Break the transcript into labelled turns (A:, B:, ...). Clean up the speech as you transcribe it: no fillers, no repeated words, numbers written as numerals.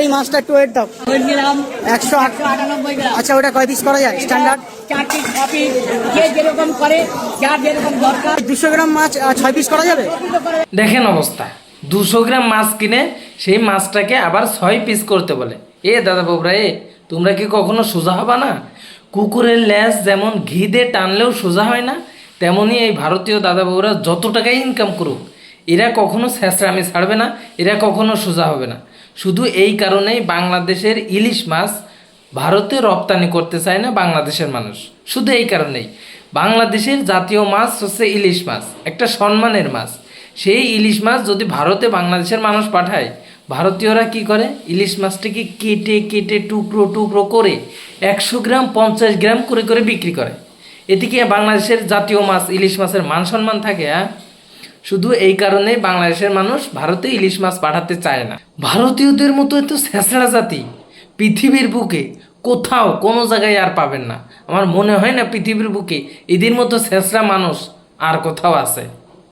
A: এই মাছটা একটু ওয়েট দাও। 198 গ্রাম। আচ্ছা ওটা কয় পিস করা যায় স্ট্যান্ডার্ড?
B: 4 পিস 6 পিস, যে যেরকম করে, যার যেরকম দরকার।
A: 200 গ্রাম মাছ 6 পিস করা যাবে?
C: দেখেন অবস্থা, 200 গ্রাম মাছ কিনে সেই মাছটাকে আবার 6 পিস করতে বলে। দাদা বাবুরা, তোমরা কি কখনো সোজা হবা না? কুকুরের ল্যাজ যেমন ঘি দিয়ে টানলেও সোজা হয় না, তেমনি এই ভারতীয় দাদা বাবুরা যত টাকাই ইনকাম করুক, এরা কখনো ছেঁচড়ামি ছাড়বে না, এরা কখনো সোজা হবে না। শুধু এই কারণেই বাংলাদেশের ইলিশ মাছ ভারতে রপ্তানি করতে চায় না বাংলাদেশের মানুষ, শুধু এই কারণেই। বাংলাদেশের জাতীয় মাছ হচ্ছে ইলিশ মাছ, একটা সম্মানের মাছ। সেই ইলিশ মাছ যদি ভারতে বাংলাদেশের মানুষ পাঠায়, ভারতীয়রা কি করে, ইলিশ মাছটাকে কেটে কেটে টুকরো টুকরো করে 100 গ্রাম 50 গ্রাম করে করে বিক্রি করে। এদিকে বাংলাদেশের জাতীয় মাছ ইলিশ মাছের মান সম্মান থাকে? শুধু এই কারণেই বাংলাদেশের মানুষ ভারতে ইলিশ মাছ পাঠাতে চায় না। ভারতীয়দের মতো এত ছেঁচড়া জাতি পৃথিবীর বুকে কোথাও কোনো জায়গায় আর পাবেন না। আমার মনে হয় না পৃথিবীর বুকে এদের মতো ছেঁচড়া মানুষ আর কোথাও আছে।